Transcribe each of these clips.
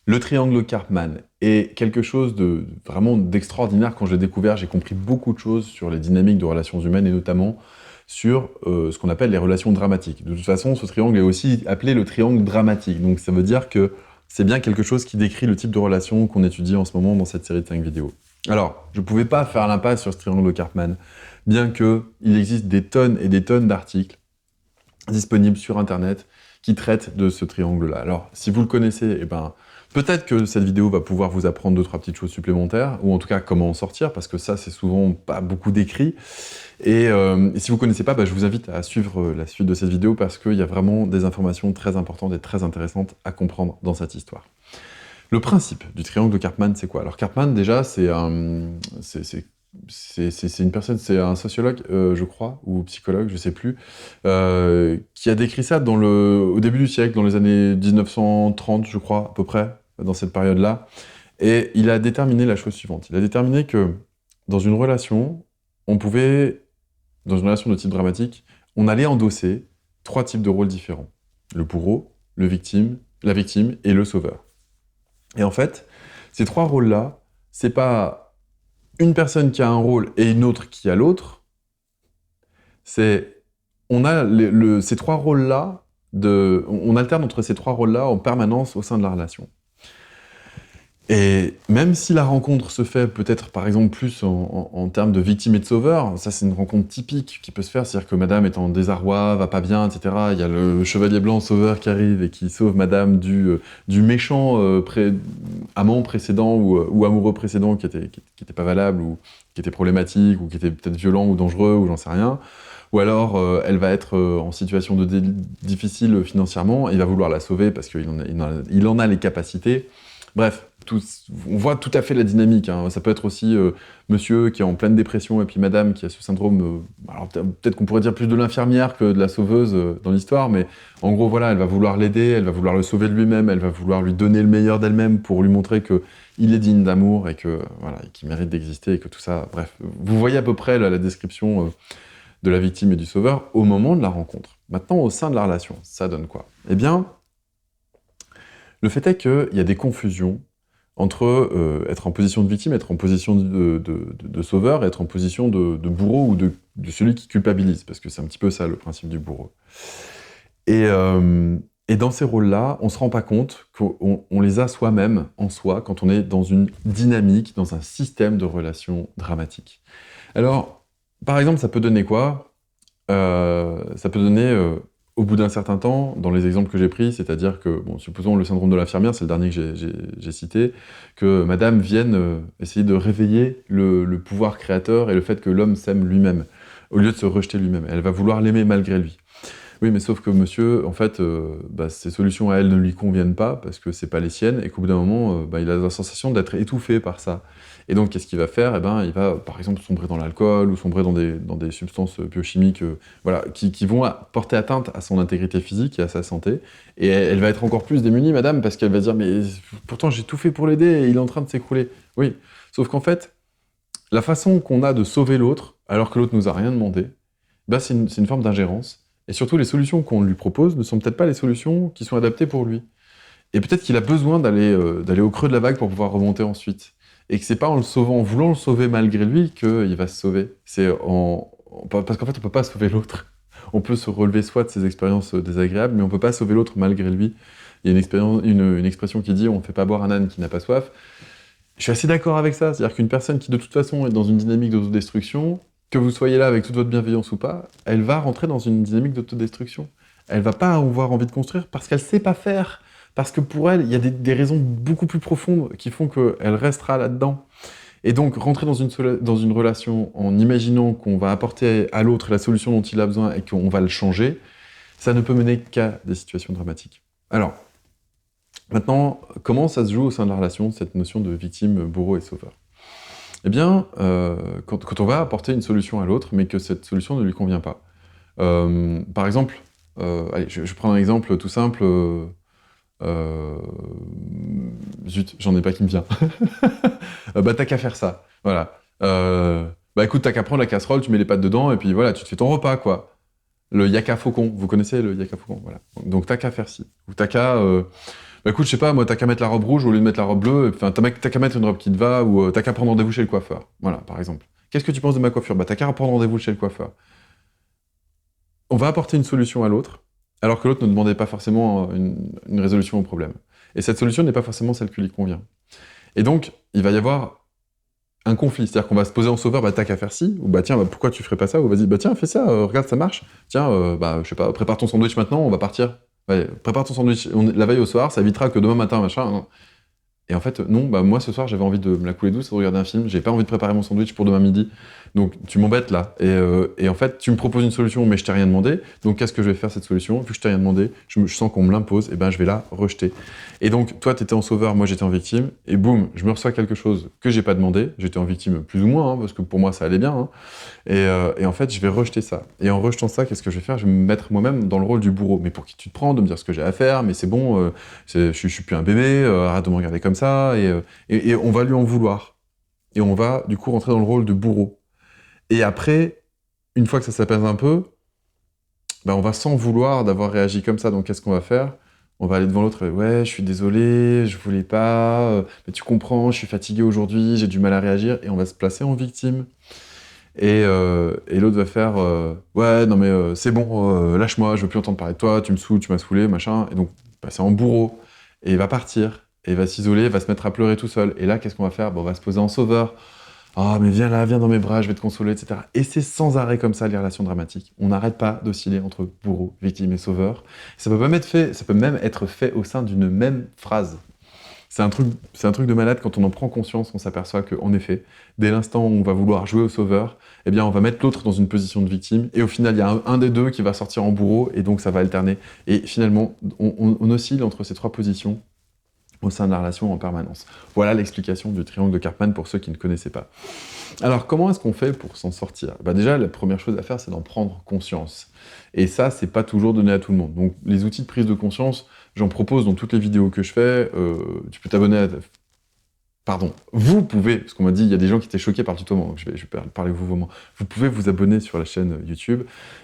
Le triangle Karpman est quelque chose de vraiment d'extraordinaire. Quand je l'ai découvert, j'ai compris beaucoup de choses sur les dynamiques de relations humaines et notamment sur ce qu'on appelle les relations dramatiques. De toute façon, ce triangle est aussi appelé le triangle dramatique. Donc ça veut dire que c'est bien quelque chose qui décrit le type de relation qu'on étudie en ce moment dans cette série de 5 vidéos. Alors, je ne pouvais pas faire l'impasse sur ce triangle Karpman, bien qu'il existe des tonnes et des tonnes d'articles disponibles sur Internet qui traitent de ce triangle-là. Alors, si vous le connaissez, eh ben, peut-être que cette vidéo va pouvoir vous apprendre 2-3 petites choses supplémentaires, ou en tout cas comment en sortir, parce que ça, c'est souvent pas beaucoup décrit. Et si vous connaissez pas, bah, je vous invite à suivre la suite de cette vidéo, parce qu'il y a vraiment des informations très importantes et très intéressantes à comprendre dans cette histoire. Le principe du triangle de Karpman, c'est quoi? Alors Karpman, déjà, c'est une personne, c'est un sociologue, je crois, ou psychologue, je sais plus, qui a décrit ça au début du siècle, dans les années 1930, je crois, à peu près, dans cette période-là. Et il a déterminé la chose suivante. Il a déterminé que dans une relation, dans une relation de type dramatique, on allait endosser 3 types de rôles différents. Le bourreau, la victime et le sauveur. Et en fait, ces 3 rôles-là, c'est pas une personne qui a un rôle et une autre qui a l'autre. On a ces 3 rôles-là, on alterne entre ces 3 rôles-là en permanence au sein de la relation. Et même si la rencontre se fait peut-être, par exemple, plus en termes de victime et de sauveur, ça c'est une rencontre typique qui peut se faire, c'est-à-dire que madame est en désarroi, va pas bien, etc. Il y a le chevalier blanc sauveur qui arrive et qui sauve madame du méchant amant précédent ou amoureux précédent qui était pas valable, ou qui était problématique, ou qui était peut-être violent ou dangereux, ou j'en sais rien. Ou alors, elle va être en situation difficile financièrement, et il va vouloir la sauver parce qu'il en a les capacités. Bref, on voit tout à fait la dynamique. Hein. Ça peut être aussi monsieur qui est en pleine dépression et puis madame qui a ce syndrome, alors peut-être qu'on pourrait dire plus de l'infirmière que de la sauveuse dans l'histoire, mais en gros, voilà, elle va vouloir l'aider, elle va vouloir le sauver de lui-même, elle va vouloir lui donner le meilleur d'elle-même pour lui montrer qu'il est digne d'amour et qu'il mérite d'exister et que tout ça... Bref, vous voyez à peu près là, la description de la victime et du sauveur au moment de la rencontre. Maintenant, au sein de la relation, ça donne quoi? Eh bien, le fait est qu'il y a des confusions entre être en position de victime, être en position de sauveur, et être en position de bourreau ou de celui qui culpabilise, parce que c'est un petit peu ça le principe du bourreau. Et dans ces rôles-là, on ne se rend pas compte qu'on les a soi-même, en soi, quand on est dans une dynamique, dans un système de relations dramatique. Alors, par exemple, ça peut donner quoi? Ça peut donner... au bout d'un certain temps, dans les exemples que j'ai pris, c'est-à-dire que, bon, supposons le syndrome de l'infirmière, c'est le dernier que j'ai cité, que madame vienne essayer de réveiller le pouvoir créateur et le fait que l'homme s'aime lui-même, au lieu de se rejeter lui-même. Elle va vouloir l'aimer malgré lui. Oui, mais sauf que monsieur, en fait, ces solutions à elle ne lui conviennent pas, parce que c'est pas les siennes, et qu'au bout d'un moment, il a la sensation d'être étouffé par ça. Et donc, qu'est-ce qu'il va faire? Eh ben, il va, par exemple, sombrer dans l'alcool, ou sombrer dans des substances biochimiques voilà, qui vont porter atteinte à son intégrité physique et à sa santé. Et elle va être encore plus démunie, madame, parce qu'elle va dire « Mais pourtant, j'ai tout fait pour l'aider, et il est en train de s'écrouler. » Oui, sauf qu'en fait, la façon qu'on a de sauver l'autre, alors que l'autre nous a rien demandé, c'est une forme d'ingérence. Et surtout, les solutions qu'on lui propose ne sont peut-être pas les solutions qui sont adaptées pour lui. Et peut-être qu'il a besoin d'aller au creux de la vague pour pouvoir remonter ensuite. Et que c'est pas en voulant le sauver malgré lui qu'il va se sauver. Parce qu'en fait, on peut pas sauver l'autre. On peut se relever soit de ses expériences désagréables, mais on peut pas sauver l'autre malgré lui. Il y a une expression qui dit « on fait pas boire un âne qui n'a pas soif ». Je suis assez d'accord avec ça. C'est-à-dire qu'une personne qui, de toute façon, est dans une dynamique d'autodestruction, que vous soyez là avec toute votre bienveillance ou pas, elle va rentrer dans une dynamique d'autodestruction. Elle va pas avoir envie de construire parce qu'elle sait pas faire. Parce que pour elle, il y a des raisons beaucoup plus profondes qui font qu'elle restera là-dedans. Et donc, rentrer dans une relation en imaginant qu'on va apporter à l'autre la solution dont il a besoin et qu'on va le changer, ça ne peut mener qu'à des situations dramatiques. Alors, maintenant, comment ça se joue au sein de la relation, cette notion de victime, bourreau et sauveur? Eh bien, quand on va apporter une solution à l'autre, mais que cette solution ne lui convient pas. Par exemple, allez, je prends un exemple tout simple. Zut, j'en ai pas qui me vient. T'as qu'à faire ça, voilà. Écoute, t'as qu'à prendre la casserole, tu mets les pâtes dedans, et puis voilà, tu te fais ton repas, quoi. Le yaka faucon, vous connaissez le yaka faucon, voilà. Donc t'as qu'à faire ci. Ou t'as qu'à... Bah écoute, je sais pas, moi, t'as qu'à mettre la robe rouge au lieu de mettre la robe bleue, enfin, t'as qu'à mettre une robe qui te va, ou t'as qu'à prendre rendez-vous chez le coiffeur. Voilà, par exemple. Qu'est-ce que tu penses de ma coiffure? Bah t'as qu'à prendre rendez-vous chez le coiffeur. On va apporter une solution à l'autre, alors que l'autre ne demandait pas forcément une résolution au problème. Et cette solution n'est pas forcément celle qui lui convient. Et donc, il va y avoir un conflit, c'est-à-dire qu'on va se poser en sauveur, bah t'as qu'à faire ci, ou bah tiens, bah, pourquoi tu ferais pas ça, ou vas-y, bah tiens, fais ça, regarde, ça marche, tiens, bah je sais pas, prépare ton sandwich maintenant, on va partir, ouais, prépare ton sandwich la veille au soir, ça évitera que demain matin, machin, hein. Et en fait, non, bah moi ce soir j'avais envie de me la couler douce, de regarder un film, j'ai pas envie de préparer mon sandwich pour demain midi, donc tu m'embêtes là. Et en fait, tu me proposes une solution, mais je t'ai rien demandé, donc qu'est-ce que je vais faire cette solution? Vu que je t'ai rien demandé, je sens qu'on me l'impose, et ben je vais la rejeter. Et donc, toi t'étais en sauveur, moi j'étais en victime, et boum, je me reçois quelque chose que j'ai pas demandé, j'étais en victime plus ou moins, hein, parce que pour moi ça allait bien, hein. Et en fait, je vais rejeter ça. Et en rejetant ça, qu'est-ce que je vais faire? Je vais me mettre moi-même dans le rôle du bourreau. Mais pour qui tu te prends de me dire ce que j'ai à faire? Mais c'est bon, je suis plus un bébé, arrête de me regarder comme ça. Et on va lui en vouloir. Et on va du coup rentrer dans le rôle de bourreau. Et après, une fois que ça s'apaise un peu, ben, on va s'en vouloir d'avoir réagi comme ça. Donc qu'est-ce qu'on va faire? On va aller devant l'autre et ouais, je suis désolé, je voulais pas, mais tu comprends, je suis fatigué aujourd'hui, j'ai du mal à réagir. Et on va se placer en victime. Et l'autre va faire ouais, non mais c'est bon, lâche-moi, je veux plus entendre parler de toi, tu me saoules, tu m'as saoulé, machin. Et donc, passer en bourreau. Et il va partir, et il va s'isoler, il va se mettre à pleurer tout seul. Et là, qu'est-ce qu'on va faire? Bon, on va se poser en sauveur. Ah, mais viens là, viens dans mes bras, je vais te consoler, etc. Et c'est sans arrêt comme ça, les relations dramatiques. On n'arrête pas d'osciller entre bourreau, victime et sauveur. Ça peut même être fait au sein d'une même phrase. C'est un truc de malade quand on en prend conscience, on s'aperçoit qu'en effet, dès l'instant où on va vouloir jouer au sauveur, eh bien on va mettre l'autre dans une position de victime, et au final il y a un des deux qui va sortir en bourreau, et donc ça va alterner. Et finalement, on oscille entre ces trois positions au sein de la relation en permanence. Voilà l'explication du triangle de Karpman pour ceux qui ne connaissaient pas. Alors comment est-ce qu'on fait pour s'en sortir? Bah déjà, la première chose à faire, c'est d'en prendre conscience. Et ça, c'est pas toujours donné à tout le monde. Donc les outils de prise de conscience, j'en propose dans toutes les vidéos que je fais. Tu peux t'abonner à... Pardon, vous pouvez, parce qu'on m'a dit, il y a des gens qui étaient choqués par le tutoiement, donc je vais parler vouvoiement. Vous pouvez vous abonner sur la chaîne YouTube,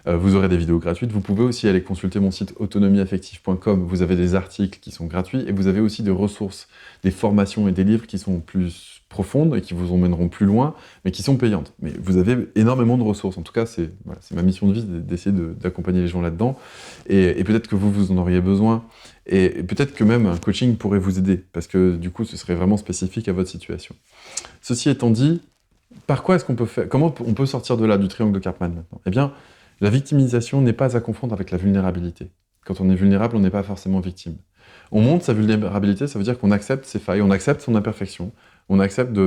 vous aurez des vidéos gratuites. Vous pouvez aussi aller consulter mon site autonomieaffective.com, vous avez des articles qui sont gratuits, et vous avez aussi des ressources, des formations et des livres qui sont plus profondes et qui vous emmèneront plus loin, mais qui sont payantes. Mais vous avez énormément de ressources. En tout cas, c'est ma mission de vie d'essayer d'accompagner les gens là-dedans. Et peut-être que vous en auriez besoin. Et peut-être que même un coaching pourrait vous aider, parce que du coup, ce serait vraiment spécifique à votre situation. Ceci étant dit, par quoi est-ce qu'on peut faire, comment on peut sortir de là, du triangle de Karpman maintenant? Eh bien, la victimisation n'est pas à confondre avec la vulnérabilité. Quand on est vulnérable, on n'est pas forcément victime. On montre sa vulnérabilité, ça veut dire qu'on accepte ses failles, on accepte son imperfection, on accepte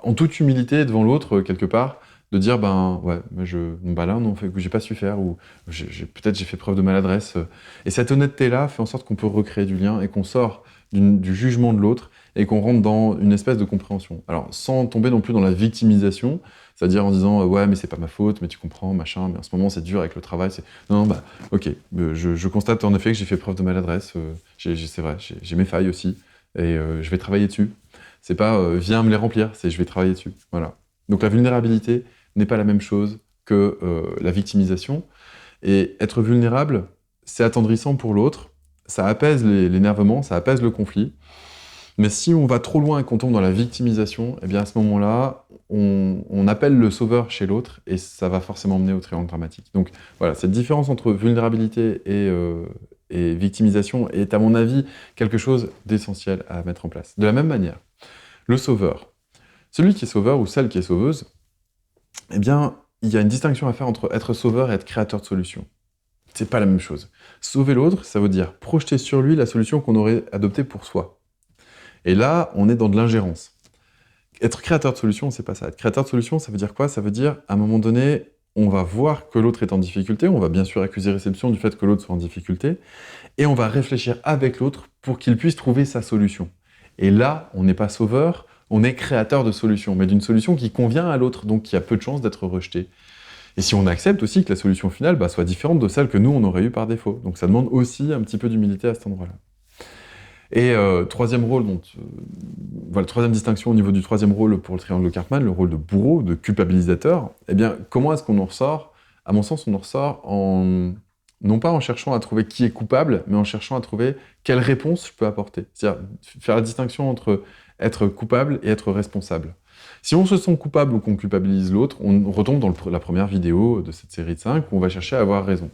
en toute humilité devant l'autre, quelque part, de dire, ben, ouais, bah là, non, j'ai pas su faire, ou peut-être j'ai fait preuve de maladresse. Et cette honnêteté-là fait en sorte qu'on peut recréer du lien et qu'on sort du jugement de l'autre et qu'on rentre dans une espèce de compréhension. Alors, sans tomber non plus dans la victimisation, c'est-à-dire en disant, ouais, mais c'est pas ma faute, mais tu comprends, machin, mais en ce moment c'est dur avec le travail. Non, bah, ok, je constate en effet que j'ai fait preuve de maladresse, c'est vrai, j'ai mes failles aussi, et je vais travailler dessus. C'est pas, viens me les remplir, c'est je vais travailler dessus, voilà. Donc la vulnérabilité n'est pas la même chose que la victimisation. Et être vulnérable, c'est attendrissant pour l'autre, ça apaise l'énervement, ça apaise le conflit. Mais si on va trop loin et qu'on tombe dans la victimisation, eh bien à ce moment-là, on appelle le sauveur chez l'autre et ça va forcément mener au triangle dramatique. Donc voilà, cette différence entre vulnérabilité et victimisation est à mon avis quelque chose d'essentiel à mettre en place. De la même manière, le sauveur, celui qui est sauveur ou celle qui est sauveuse, eh bien, il y a une distinction à faire entre être sauveur et être créateur de solutions. C'est pas la même chose. Sauver l'autre, ça veut dire projeter sur lui la solution qu'on aurait adoptée pour soi. Et là, on est dans de l'ingérence. Être créateur de solutions, c'est pas ça. Être créateur de solutions, ça veut dire quoi? Ça veut dire, à un moment donné, on va voir que l'autre est en difficulté, on va bien sûr accuser réception du fait que l'autre soit en difficulté, et on va réfléchir avec l'autre pour qu'il puisse trouver sa solution. Et là, on n'est pas sauveur, on est créateur de solutions, mais d'une solution qui convient à l'autre, donc qui a peu de chances d'être rejetée. Et si on accepte aussi que la solution finale soit différente de celle que nous, on aurait eue par défaut. Donc ça demande aussi un petit peu d'humilité à cet endroit-là. Et troisième rôle, voilà, troisième distinction au niveau du troisième rôle pour le triangle de Karpman, le rôle de bourreau, de culpabilisateur. Eh bien, comment est-ce qu'on en ressort? À mon sens, on en ressort en Non pas en cherchant à trouver qui est coupable, mais en cherchant à trouver quelle réponse je peux apporter. C'est-à-dire faire la distinction entre être coupable et être responsable. Si on se sent coupable ou qu'on culpabilise l'autre, on retombe dans la première vidéo de cette série de 5 où on va chercher à avoir raison.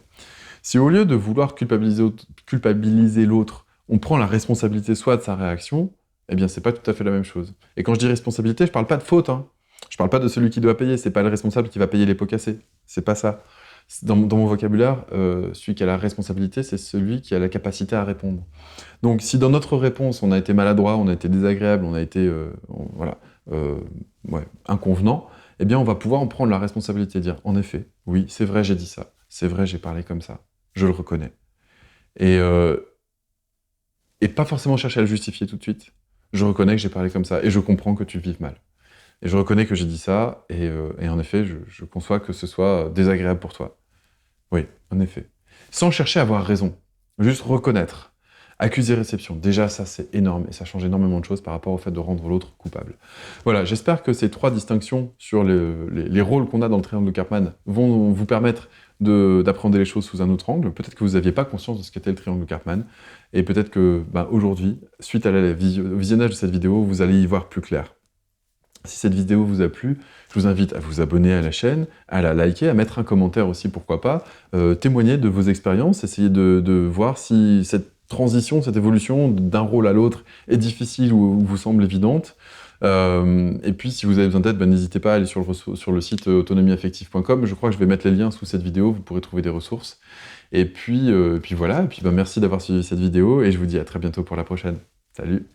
Si au lieu de vouloir culpabiliser l'autre, on prend la responsabilité soit de sa réaction, eh bien c'est pas tout à fait la même chose. Et quand je dis responsabilité, je parle pas de faute, hein. Je parle pas de celui qui doit payer, c'est pas le responsable qui va payer les pots cassés. C'est pas ça. Dans mon vocabulaire, celui qui a la responsabilité, c'est celui qui a la capacité à répondre. Donc si dans notre réponse, on a été maladroit, on a été désagréable, on a été voilà, inconvenant, eh bien on va pouvoir en prendre la responsabilité et dire, en effet, oui, c'est vrai, j'ai dit ça, c'est vrai, j'ai parlé comme ça, je le reconnais. Et pas forcément chercher à le justifier tout de suite. Je reconnais que j'ai parlé comme ça, et je comprends que tu vives mal. Et je reconnais que j'ai dit ça, et en effet, je conçois que ce soit désagréable pour toi. Oui, en effet. Sans chercher à avoir raison. Juste reconnaître. Accusé-réception. Déjà, ça, c'est énorme, et ça change énormément de choses par rapport au fait de rendre l'autre coupable. Voilà, j'espère que ces 3 distinctions sur les rôles qu'on a dans le triangle de Karpman vont vous permettre d'appréhender les choses sous un autre angle. Peut-être que vous n'aviez pas conscience de ce qu'était le triangle de Karpman, et peut-être que aujourd'hui, suite au visionnage de cette vidéo, vous allez y voir plus clair. Si cette vidéo vous a plu, je vous invite à vous abonner à la chaîne, à la liker, à mettre un commentaire aussi, pourquoi pas, témoigner de vos expériences, essayer de voir si cette transition, cette évolution d'un rôle à l'autre est difficile ou vous semble évidente. Et puis, si vous avez besoin d'aide, n'hésitez pas à aller sur le site autonomieaffective.com. Je crois que je vais mettre les liens sous cette vidéo, vous pourrez trouver des ressources. Et puis voilà, merci d'avoir suivi cette vidéo, et je vous dis à très bientôt pour la prochaine. Salut!